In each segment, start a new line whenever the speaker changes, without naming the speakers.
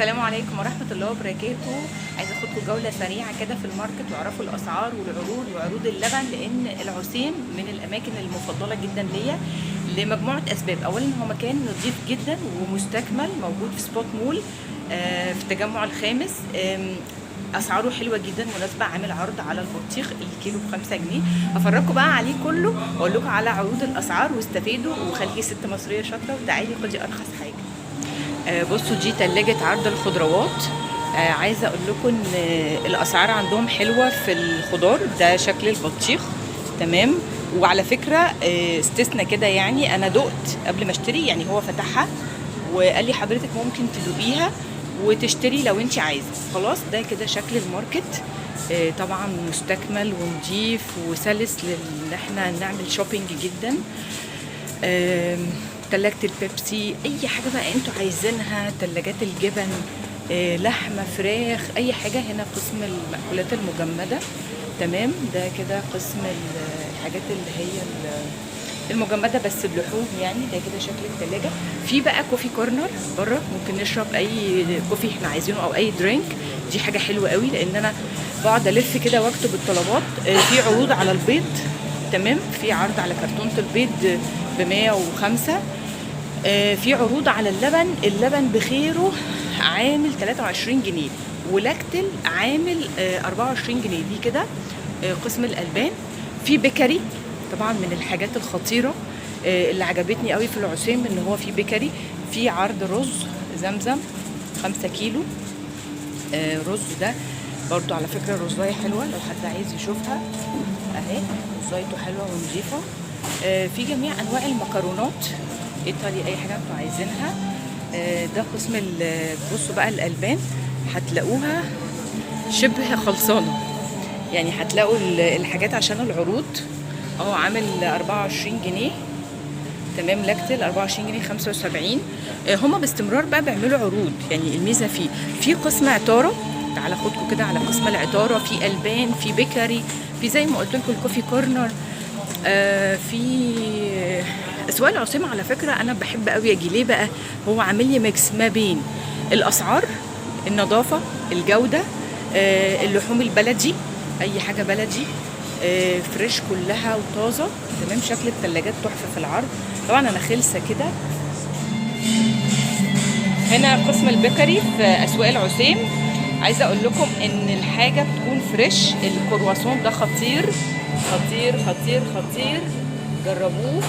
السلام عليكم ورحمة الله وبركاته. عايزة اخدكم جولة سريعة كده في الماركت واعرفوا الاسعار والعروض وعروض اللبن، لان العسيم من الاماكن المفضلة جدا ليا لمجموعة اسباب. اولا هو مكان نظيف جدا ومستكمل، موجود في سبوت مول في التجمع الخامس. اسعاره حلوه جدا مناسبه، عامل عرض على البطيخ الكيلو ب5 جنيه. هفرجكم بقى عليه كله واقول لكم على عروض الاسعار، واستفيدوا وخليكي ست مصريه شاطره وتعالي خدي ارخص حاجه. بصوا دي تلاجة عرض الخضروات. عايزه اقول لكم ان الاسعار عندهم حلوه في الخضار. ده شكل البطيخ تمام. وعلى فكره استثنى كده، يعني انا دقت قبل ما اشتري، يعني هو فتحها وقال لي حضرتك ممكن تدوقيها وتشتري لو انت عايزه. خلاص ده كده شكل الماركت. طبعا مستكمل ونضيف وسلس ان احنا نعمل شوبينج جدا. تلاجة البيبسي، اي حاجه بقى انتوا عايزينها، تلاجات الجبن، لحمه، فراخ، اي حاجه. هنا قسم المأكولات المجمده تمام. ده كده قسم الحاجات اللي هي المجمده بس بلحوم، يعني ده كده شكل التلاجة. في بقى كوفي كورنر بره، ممكن نشرب اي كوفي احنا عايزينه او اي درينك. دي حاجه حلوه قوي لان انا بقعد الف كده واكتب الطلبات. في عروض على البيض تمام، في عرض على كرتونه البيض ب105. في عروض على اللبن بخيره عامل 23 جنيه، ولاكتل عامل 24 جنيه. دي كده قسم الألبان. في بيكري طبعا من الحاجات الخطيرة اللي عجبتني قوي في العسيم ان هو في بيكري. في عرض رز زمزم 5 كيلو. رز ده برضو على فكرة رزاية حلوة لو حد عايز يشوفها اهي، رزايته حلوة ونضيفة. في جميع انواع المكرونات ايطالي، اي حاجة انتوا عايزينها. ده قسم بصوا بقى الألبان هتلاقوها شبه خلصانة، يعني هتلاقوا الحاجات عشان العروض عامل 24 جنيه تمام. لاكتل 24 جنيه 75. هما باستمرار بقى بيعملوا عروض، يعني الميزه في قسم عطاره. تعالى خدكم كده على قسم العطاره. في البان، في بيكري، في زي ما قلت لكم الكوفي كورنر. في اسواق العاصمه على فكره انا بحب قوي اجي. ليه بقى؟ هو عامل لي ميكس ما بين الاسعار، النظافه، الجوده، اللحوم البلدي، اي حاجه بلدي فريش كلها وطازه تمام. شكل الثلاجات تحفه في العرض. طبعا انا خلصه كده. هنا قسم البيكري في اسواق العسيم. عايزه اقول لكم ان الحاجه بتكون فريش. الكرواسون ده خطير خطير خطير خطير، جربوه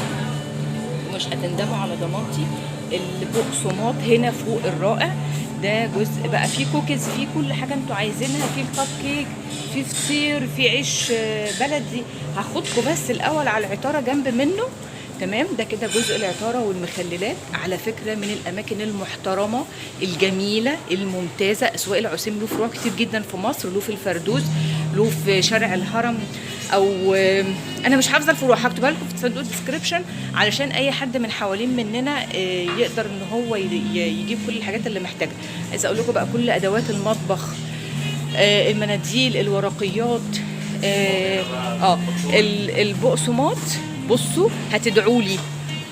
ومش هتندموا على ضمانتي. البقسماط هنا فوق الرائع. ده جزء بقى فيه كوكيز، فيه كل حاجه انتوا عايزينها، فيه الكب كيك، فيه فطير، فيه عيش بلدي. هاخدكم بس الاول على العطاره جنب منه تمام. ده كده جزء العطاره والمخللات. على فكره من الاماكن المحترمه الجميله الممتازه. اسواق العسيم له فروع كتير جدا في مصر، له في الفردوس، له في شارع الهرم، او انا مش حافظه الفروع، هكتبها لكم في صندوق الديسكريبشن علشان اي حد من حوالين مننا يقدر ان هو يجيب كل الحاجات اللي محتاجها. عايزه اقول لكم بقى كل ادوات المطبخ، المناديل، الورقيات، البقسماط. بصوا هتدعوا لي،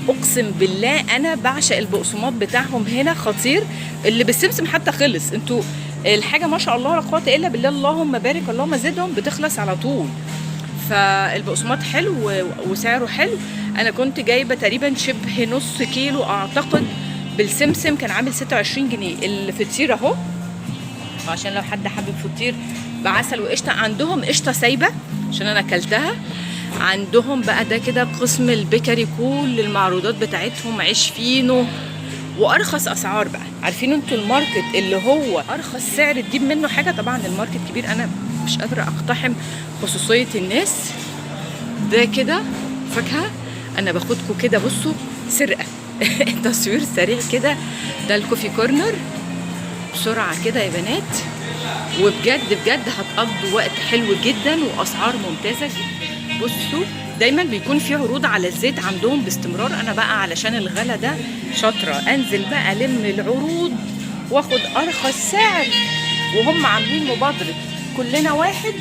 اقسم بالله انا بعشق البقسماط بتاعهم هنا، خطير. اللي بالسمسم حتى خلص. انتوا الحاجه ما شاء الله لا قوه الا بالله، اللهم بارك اللهم زدهم، بتخلص على طول. فالبقسماط حلو وسعره حلو. انا كنت جايبه تقريبا شبه نص كيلو اعتقد بالسمسم، كان عامل 26 جنيه. الفطير اهو عشان لو حد حابب فطير بعسل وقشطه. عندهم قشطه سايبه عشان انا اكلتها. عندهم بقى ده كده قسم البيكري، كل المعروضات بتاعتهم، عيش فينو وارخص اسعار. بقى عارفين انتوا الماركت اللي هو ارخص سعر تجيب منه حاجه. طبعا الماركت كبير، انا مش قادره اقتحم خصوصيه الناس. ده كده فاكهه. انا باخدكم كده بصوا سرقه تصوير سريع كده. ده الكوفي كورنر بسرعه كده يا بنات، وبجد بجد هتقضوا وقت حلو جدا واسعار ممتازه جدا. بصوا دايما بيكون في عروض على الزيت عندهم باستمرار. انا بقى علشان الغلا ده شاطره انزل بقى الم العروض واخد ارخص سعر، وهم عاملين مبادره كلنا واحد.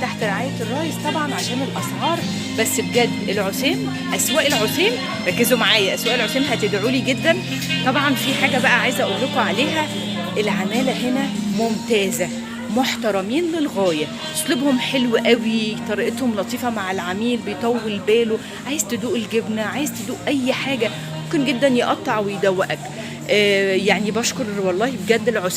تحت رعايه الرئيس طبعا عشان الاسعار. بس بجد العسيم، اسواق العسيم، ركزوا معايا، اسواق العسيم هتدعوا لي جدا. طبعا في حاجه بقى عايزه اقول لكم عليها، العماله هنا ممتازه، محترمين للغايه، اسلوبهم حلو قوي، طريقتهم لطيفه مع العميل، بيطول باله، عايز تدوق الجبنه، عايز تدوق اي حاجه ممكن جدا يقطع ويدوقك. يعني بشكر والله بجد العسيم.